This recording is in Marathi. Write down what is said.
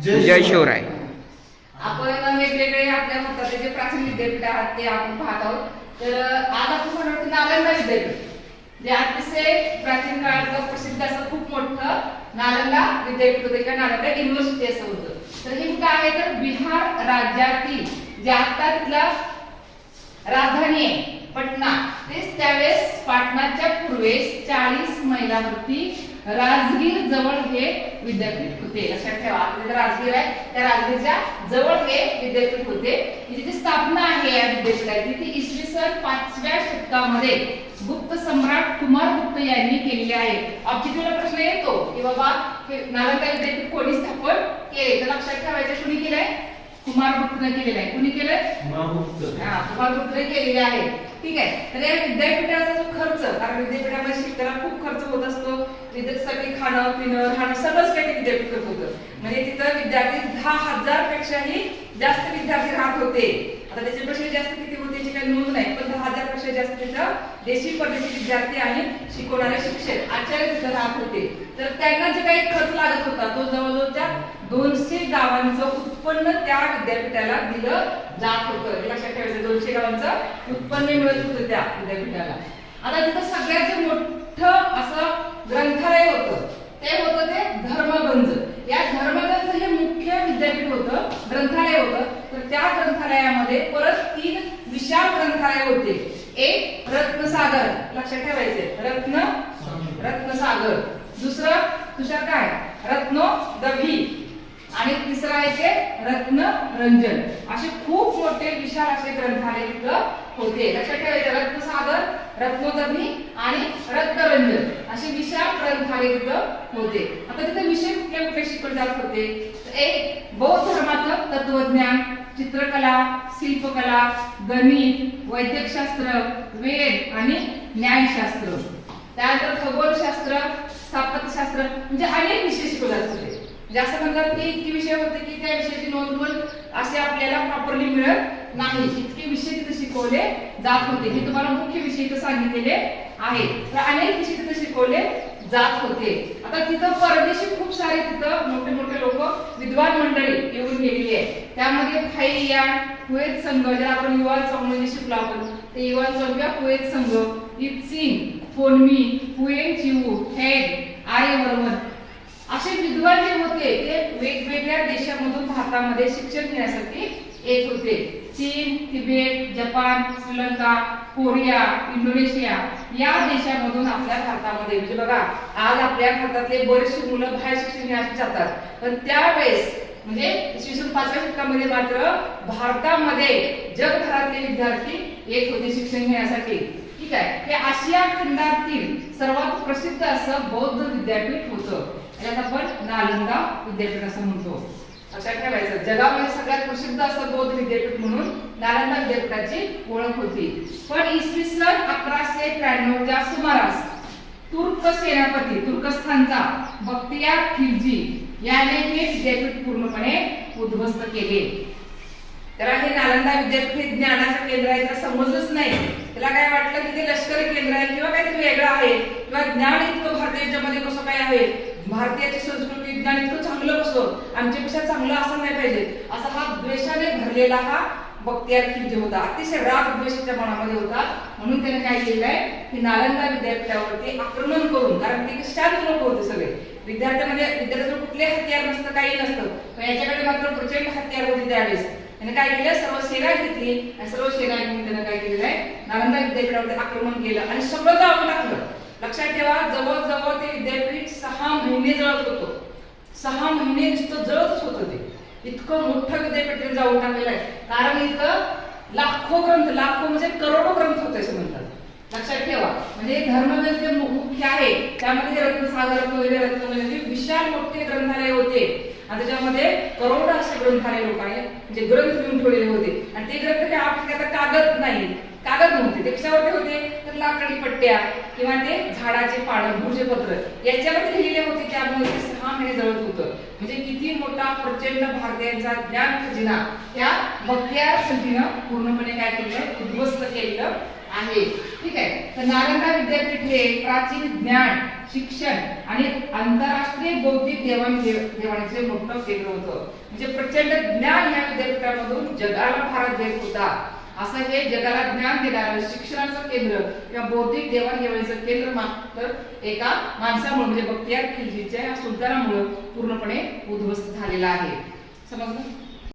जय शिवराय. आपण वेगवेगळे आपल्या भारताचे जे प्राचीन विद्यापीठ आहेत ते आपण पाहत आहोत. तर आज आपण म्हणतो नालंदा विद्यापीठ जे अतिशय प्राचीन काळातलं प्रसिद्ध असं खूप मोठं नालंदा विद्यापीठ होतं किंवा नालंदा युनिव्हर्सिटी असं होतं. तर हे कुठं आहे तर बिहार राज्यातील जे आता तिथला राजधानी आहे पटना, तेच त्यावेळेस पाटणाच्या पूर्वेस 40 मैलावरती राजगीर जवळ हे विद्यापीठ होते. लक्षात ठेवा, आता राजगीर आहे त्या राजगीरच्या जवळ हे विद्यापीठ होते. जी स्थापना आहे या विद्यापीठाची ती इसवी सन 5व्या शतकामध्ये गुप्त सम्राट कुमार गुप्त यांनी केलेली आहे. ऑब्जेक्टिव्हला प्रश्न येतो की बाबा हे नालंदा विद्यापीठ कोणी स्थापन केले, तर लक्षात ठेवायचं कुणी केलंय? कुमार गुप्तने केलेलं आहे. कुणी केलंय? कुमार गुप्तने केलेले आहे. ठीक आहे. तर या विद्यापीठाचा जो खर्च, कारण विद्यापीठामध्ये शिक्षणाला खूप खर्च होत असतो, विद्यार्थ्यांसाठी खाणं पिणं राहणं सगळंच काही विद्यापीठ करत होतं. म्हणजे तिथं विद्यार्थी 10,000 पेक्षाही जास्त विद्यार्थी राहत होते. आता त्याच्यापेक्षा जास्त किती होते याची काही नोंद नाही, पण 10,000 पेक्षा जास्त तिथं देशी परदेशी विद्यार्थी आणि शिकवणारे शिक्षक आचार्य तिथं राहत होते. तर त्यांना जे काही खर्च लागत होता तो जवळजवळच्या 200 गावांचं उत्पन्न त्या विद्यापीठाला दिलं जात होतं. लक्षात ठेवायचं, 200 गावांचं उत्पन्न मिळत होतं त्या विद्यापीठाला. आता तिथं सगळ्यात मोठं असं ग्रंथालय होतं ते धर्मगंज. या धर्मगंज हे मुख्य विद्यापीठ होतं, ग्रंथालय होतं. तर त्या ग्रंथालयामध्ये परत 3 विशाल ग्रंथालय होते. एक रत्नसागर, लक्षात ठेवायचे रत्नसागर, दुसरं काय रत्नदभी, आणि तिसरा आहे ते रत्नरंजन. असे खूप मोठे विशाल असे ग्रंथालय तिथं होते. लक्षात ठेवायचे, रत्नसागर, रत्नदभी आणि रत्नरंजन असे विशाल ग्रंथालय तिथं होते. आता तिथे विषय कुठले शिकवले जात होते? एक बौद्ध धर्माचं तत्वज्ञान, चित्रकला, शिल्पकला, गणित, वैद्यकशास्त्र, वेद आणि न्यायशास्त्र. त्यानंतर खगोलशास्त्र, स्थापत्यशास्त्र, म्हणजे अनेक विषय शिकवले जात होते. असं म्हणतात की इतके विषय होते की त्या विषयाची नोंद पण असे आपल्याला प्रॉपरली मिळत नाही, इतके विषय तिथे शिकवले जात होते. हे तुम्हाला मुख्य विषय इथं सांगितलेले आहे. तर अनेक विषय तिथे शिकवले जात होते. आता तिथं परदेशी खूप सारे तिथं मोठे मोठे लोक विद्वान मंडळी येऊन गेलेली आहे. त्यामध्ये फायलियान, कुवेत संघ, ज्याला आपण युवान संघ म्हणजे शिकलो आपण, ते युवान संघ, कुवेत संघ, इत्सिंग, फोनमी, हुएन चिवू, हेग, आर्यवर्मन असे विद्वान जे होते ते वेगवेगळ्या देशांमधून भारतामध्ये शिक्षण घेण्यासाठी येत होते. चीन, Tibet, Japan, Sri Lanka, Korea, Indonesia या देशांमधून आपल्या भारतामध्ये, म्हणजे बघा आज आपल्या भारतातले बरेचसे मुलं बाहेर शिक्षण घेण्यासाठी जातात, पण त्यावेळेस म्हणजे इसवी सन 5व्या शतकामध्ये मात्र भारतामध्ये जगभरातले विद्यार्थी येत होते शिक्षण घेण्यासाठी. ठीक आहे. हे आशिया खंडातील सर्वात प्रसिद्ध असं बौद्ध विद्यापीठ होतं. याला आपण नालंदा विद्यापीठ असं म्हणतो. लक्षात ठेवायचं, जगामध्ये सगळ्यात प्रसिद्ध असं बौद्ध विद्यापीठ म्हणून नालंदा विद्यापीठाची ओळख होती. पण इसवी सन 1193च्या सुमारास तुर्क सेनापती तुर्कस्थानचा बख्तियार खिलजी याने हे विद्यापीठ पूर्णपणे उद्ध्वस्त केले. त्याला हे नालंदा विद्यापीठ ज्ञानाचं केंद्र आहे त्याला समजलंच नाही. त्याला काय वाटलं की ते लष्करी केंद्र आहे किंवा काहीतरी वेगळं आहे, किंवा ज्ञान इतकं भारतीयांच्यामध्ये कसं काय आहे, भारतीयाची संस्कृती ज्ञान इतकं चांगलं कसं, आमच्यापेक्षा चांगलं असं नाही पाहिजे, असा हा द्वेषाने भरलेला हा बख्तियार खिलजी होता. अतिशय राग द्वेषाच्या मनामध्ये होता. म्हणून त्याने काय केलंय की नालंदा विद्यापीठावरती आक्रमण करून, कारण ते शांत लोक होते सगळे, विद्यार्थ्यांकडे कुठले हत्यार नसतं, काही नसतं, पण याच्याकडे मात्र प्रचंड हत्यार होते. त्यावेळेस त्याने काय केलं, सर्व सेना घेतली आणि सर्व सेना घेऊन त्याने काय केलेलं आहे, नालंदा विद्यापीठावरती आक्रमण केलं आणि सगळं जाळून टाकलं. लक्षात ठेवा, जवळजवळ ते विद्यापीठ 6 महिने जळत होतं. 6 महिने नुसतं जळतच होतं. ते इतकं मोठं विद्यापीठ जाळून टाकलेलं आहे, कारण इथं लाखो ग्रंथ, लाखो म्हणजे करोडो ग्रंथ होते असं म्हणतात. लक्षात ठेवा, म्हणजे धर्मग्रंथ जे मुख्य आहे त्यामध्ये रत्नसागर वगैरे रत्नगंज विशाल मोठे ग्रंथालय होते आणि त्याच्यामध्ये करोडो असे ग्रंथालय लोकांनी म्हणजे ग्रंथ लिहून ठेवलेले होते. आणि ते ग्रंथ काय आपल्याकडे कागद नाही, कागद नव्हते, ते कशावरती होते तर लाकडी पट्ट्या किंवा ते झाडाचे पानं, भुर्जपत्र याच्यावरती लिहिलेले होते. त्यामुळे ते 6 महिने जळत होतं. म्हणजे किती मोठा प्रचंड भारतीयांचा ज्ञान खजिना त्या बख्तियार खिलजीनं पूर्णपणे काय केलं, उद्ध्वस्त केलं आहे. ठीक आहे. तर नालंदा विद्यापीठ हे प्राचीन ज्ञान, शिक्षण आणि आंतरराष्ट्रीय बौद्धिक देवाणघेवाणीचे मोठं केंद्र होतं. म्हणजे प्रचंड ज्ञान या विद्यापीठामधून जगाला भारत देत होता. असं हे जगाला ज्ञान देणारं शिक्षणाचं केंद्र किंवा बौद्धिक देवाणघेवाणीचं केंद्र मात्र एका माणसामुळे म्हणजे बख्तियार खिलजीच्या सुलतानामुळे पूर्णपणे उद्ध्वस्त झालेलं आहे. समजलं?